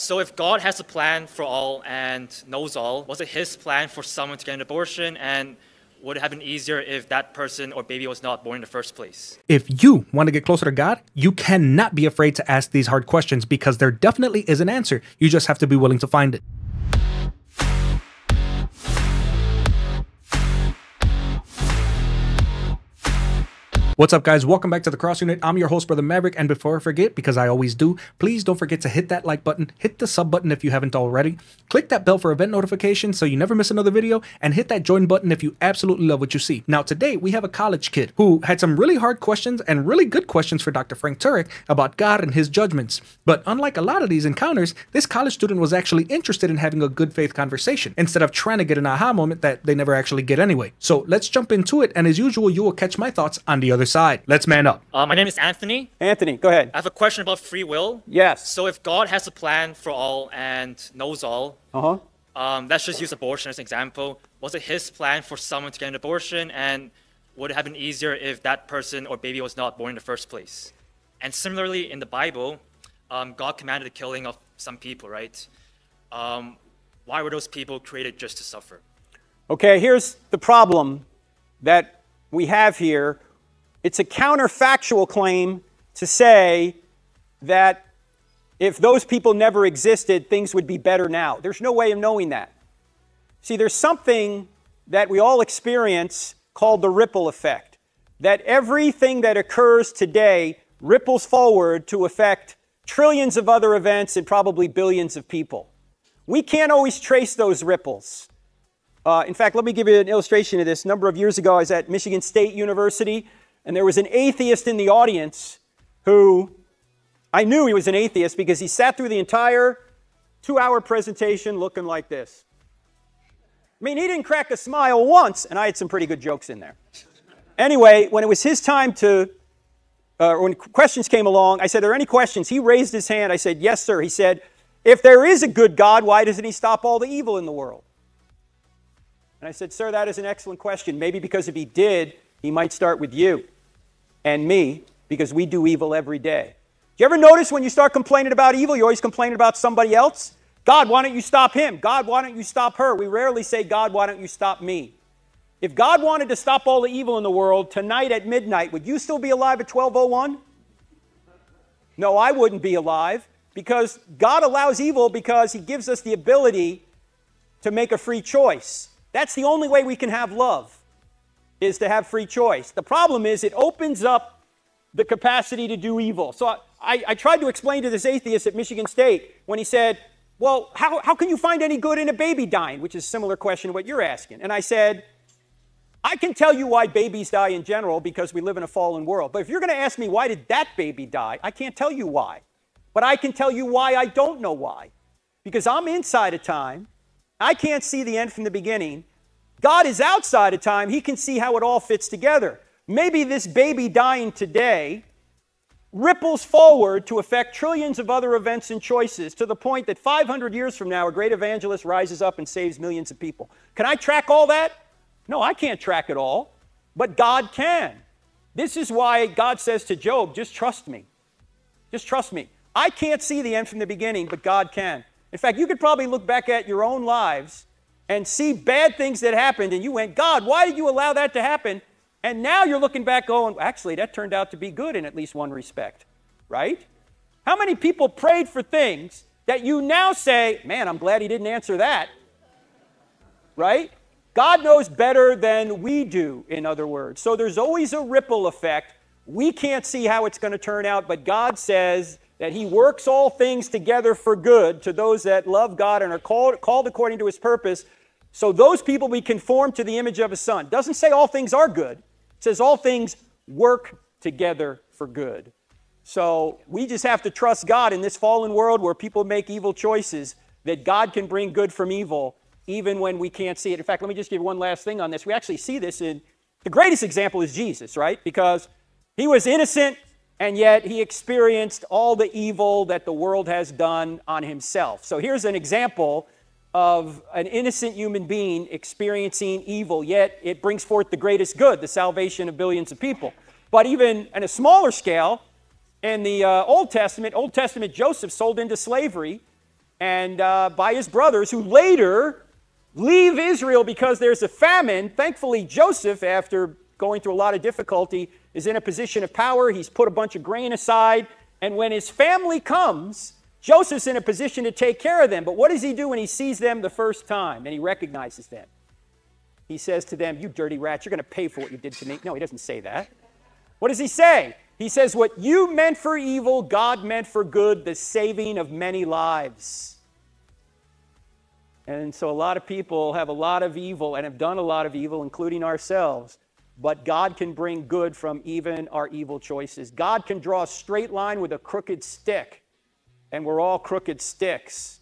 So if God has a plan for all and knows all, was it his plan for someone to get an abortion, and would it have been easier if that person or baby was not born in the first place? If you want to get closer to God, you cannot be afraid to ask these hard questions, because there definitely is an answer. You just have to be willing to find it. What's up, guys? Welcome back to the Cross Unit. I'm your host, Brother Maverick, and before I forget, because I always do, please don't forget to hit that like button, hit the sub button if you haven't already, click that bell for event notifications so you never miss another video, and hit that join button if you absolutely love what you see. Now, today we have a college kid who had some really hard questions and really good questions for Dr. Frank Turek about God and his judgments. But unlike a lot of these encounters, this college student was actually interested in having a good faith conversation instead of trying to get an aha moment that they never actually get anyway. So let's jump into it, and as usual, you will catch my thoughts on the other side. Let's man up. My name is Anthony. Anthony, go ahead. I have a question about free will. Yes. So if God has a plan for all and knows all, let's just use abortion as an example. Was it his plan for someone to get an abortion, and would it have been easier if that person or baby was not born in the first place? And similarly, in the Bible, God commanded the killing of some people, right? Why were those people created just to suffer? Okay, here's the problem that we have here. It's a counterfactual claim to say that if those people never existed, things would be better now. There's no way of knowing that. See, there's something that we all experience called the ripple effect, that everything that occurs today ripples forward to affect trillions of other events and probably billions of people. We can't always trace those ripples. In fact, let me give you an illustration of this. A number of years ago, I was at Michigan State University, and there was an atheist in the audience who, I knew he was an atheist because he sat through the entire 2-hour presentation looking like this. I mean, he didn't crack a smile once, and I had some pretty good jokes in there. Anyway, when it was his time to, when questions came along, I said, "Are there any questions?" He raised his hand. I said, "Yes, sir." He said, "If there is a good God, why doesn't he stop all the evil in the world?" And I said, "Sir, that is an excellent question. Maybe because if he did, he might start with you and me, because we do evil every day." Do you ever notice when you start complaining about evil, you're always complaining about somebody else? God, why don't you stop him? God, why don't you stop her? We rarely say, God, why don't you stop me? If God wanted to stop all the evil in the world tonight at midnight, would you still be alive at 12:01? No, I wouldn't be alive, because God allows evil because he gives us the ability to make a free choice. That's the only way we can have love, is to have free choice. The problem is it opens up the capacity to do evil. So I tried to explain to this atheist at Michigan State when he said, "Well, how can you find any good in a baby dying?" Which is a similar question to what you're asking. And I said, "I can tell you why babies die in general, because we live in a fallen world. But if you're going to ask me why did that baby die, I can't tell you why. But I can tell you why I don't know why. Because I'm inside of time. I can't see the end from the beginning. God is outside of time. He can see how it all fits together. Maybe this baby dying today ripples forward to affect trillions of other events and choices, to the point that 500 years from now, a great evangelist rises up and saves millions of people. Can I track all that? No, I can't track it all, but God can. This is why God says to Job, just trust me. Just trust me. I can't see the end from the beginning, but God can. In fact, you could probably look back at your own lives and see bad things that happened, and you went, God, why did you allow that to happen? And now you're looking back going, actually, that turned out to be good in at least one respect, right? How many people prayed for things that you now say, man, I'm glad he didn't answer that, right? God knows better than we do, in other words. So there's always a ripple effect. We can't see how it's going to turn out, but God says that he works all things together for good to those that love God and are called according to his purpose. So those people be conformed to the image of his Son. Doesn't say all things are good. It says all things work together for good. So we just have to trust God in this fallen world where people make evil choices, that God can bring good from evil even when we can't see it. In fact, let me just give one last thing on this. We actually see this in, the greatest example is Jesus, right? Because he was innocent, and yet he experienced all the evil that the world has done on himself. So here's an example of an innocent human being experiencing evil, yet it brings forth the greatest good, the salvation of billions of people. But even on a smaller scale, in the Old Testament, Joseph sold into slavery, and by his brothers, who later leave Israel because there's a famine. Thankfully, Joseph, after going through a lot of difficulty, is in a position of power. He's put a bunch of grain aside, and when his family comes, Joseph's in a position to take care of them. But what does he do when he sees them the first time and he recognizes them? He says to them, "You dirty rats, you're going to pay for what you did to me." No, he doesn't say that. What does he say? He says, "What you meant for evil, God meant for good, the saving of many lives." And so a lot of people have a lot of evil and have done a lot of evil, including ourselves. But God can bring good from even our evil choices. God can draw a straight line with a crooked stick. And we're all crooked sticks.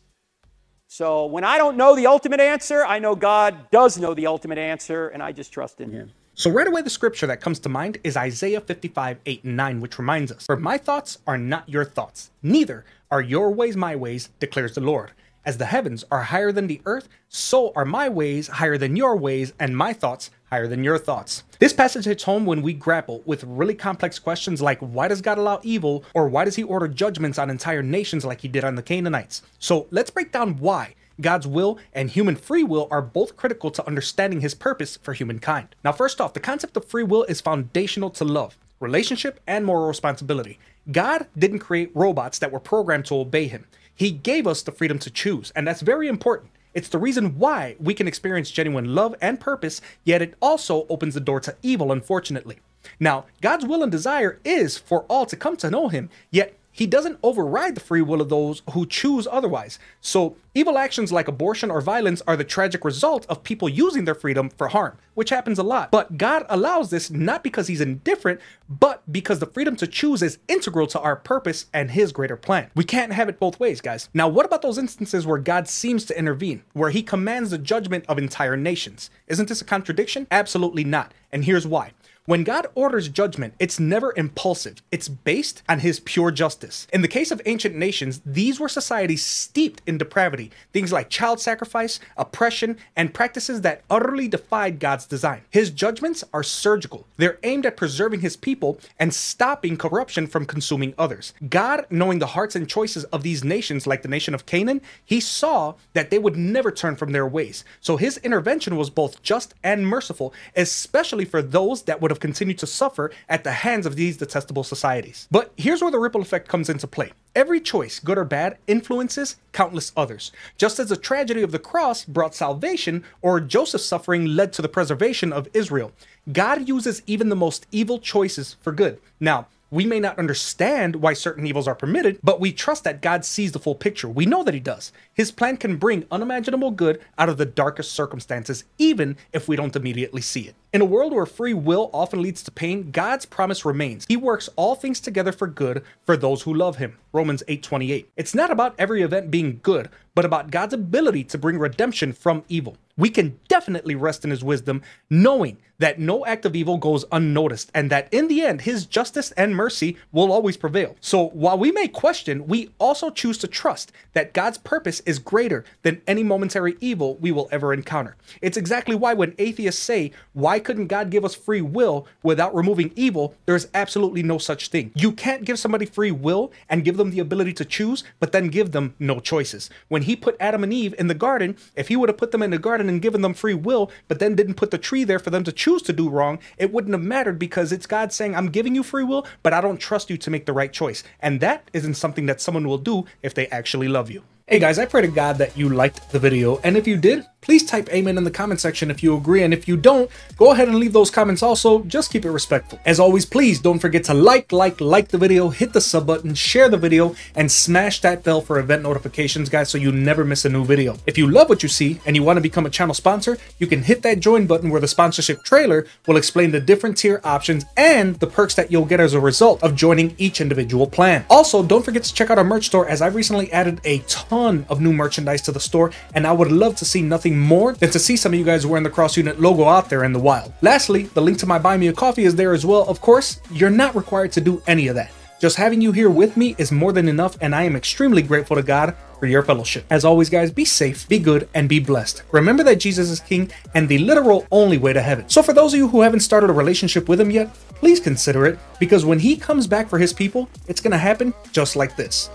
So when I don't know the ultimate answer, I know God does know the ultimate answer, and I just trust in him. So right away, the scripture that comes to mind is Isaiah 55, 8 and 9, which reminds us, "For my thoughts are not your thoughts, neither are your ways my ways, declares the Lord. As the heavens are higher than the earth, so are my ways higher than your ways, and my thoughts higher than your thoughts." This passage hits home when we grapple with really complex questions like, why does God allow evil, or why does he order judgments on entire nations like he did on the Canaanites? So let's break down why God's will and human free will are both critical to understanding his purpose for humankind. Now, first off, the concept of free will is foundational to love, relationship, and moral responsibility. God didn't create robots that were programmed to obey him. He gave us the freedom to choose, and that's very important. It's the reason why we can experience genuine love and purpose, yet it also opens the door to evil, unfortunately. Now, God's will and desire is for all to come to know him, yet he doesn't override the free will of those who choose otherwise. So evil actions like abortion or violence are the tragic result of people using their freedom for harm, which happens a lot. But God allows this not because he's indifferent, but because the freedom to choose is integral to our purpose and his greater plan. We can't have it both ways, guys. Now, what about those instances where God seems to intervene, where he commands the judgment of entire nations? Isn't this a contradiction? Absolutely not. And here's why. When God orders judgment, it's never impulsive. It's based on his pure justice. In the case of ancient nations, these were societies steeped in depravity, things like child sacrifice, oppression, and practices that utterly defied God's design. His judgments are surgical. They're aimed at preserving his people and stopping corruption from consuming others. God, knowing the hearts and choices of these nations, like the nation of Canaan, he saw that they would never turn from their ways. So his intervention was both just and merciful, especially for those that would have continued to suffer at the hands of these detestable societies. But here's where the ripple effect comes into play. Every choice, good or bad, influences countless others. Just as the tragedy of the cross brought salvation, or Joseph's suffering led to the preservation of Israel, God uses even the most evil choices for good. Now, we may not understand why certain evils are permitted, but we trust that God sees the full picture. We know that he does. His plan can bring unimaginable good out of the darkest circumstances, even if we don't immediately see it. In a world where free will often leads to pain, God's promise remains. He works all things together for good for those who love him. Romans 8:28. It's not about every event being good, but about God's ability to bring redemption from evil. We can definitely rest in his wisdom, knowing that no act of evil goes unnoticed, and that in the end, his justice and mercy will always prevail. So while we may question, we also choose to trust that God's purpose is greater than any momentary evil we will ever encounter. It's exactly why when atheists say, why couldn't God give us free will without removing evil? There's absolutely no such thing. You can't give somebody free will and give them the ability to choose, but then give them no choices. When he put Adam and Eve in the garden, if he would have put them in the garden and given them free will, but then didn't put the tree there for them to choose to do wrong, it wouldn't have mattered, because it's God saying, I'm giving you free will, but I don't trust you to make the right choice. And that isn't something that someone will do if they actually love you. Hey guys, I pray to God that you liked the video, and if you did, please type amen in the comment section if you agree, and if you don't, go ahead and leave those comments also. Just keep it respectful. As always, please don't forget to like the video, hit the sub button, share the video, and smash that bell for event notifications, guys, so you never miss a new video. If you love what you see and you want to become a channel sponsor, you can hit that join button where the sponsorship trailer will explain the different tier options and the perks that you'll get as a result of joining each individual plan. Also, don't forget to check out our merch store, as I've recently added a ton of new merchandise to the store, and I would love to see nothing more than to see some of you guys wearing the Cross Unit logo out there in the wild. Lastly, the link to my Buy Me a Coffee is there as well. Of course, you're not required to do any of that. Just having you here with me is more than enough, and I am extremely grateful to God for your fellowship. As always, guys, be safe, be good, and be blessed. Remember that Jesus is King and the literal only way to heaven. So for those of you who haven't started a relationship with him yet, please consider it, because when he comes back for his people, it's gonna happen just like this.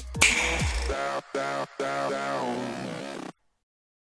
down.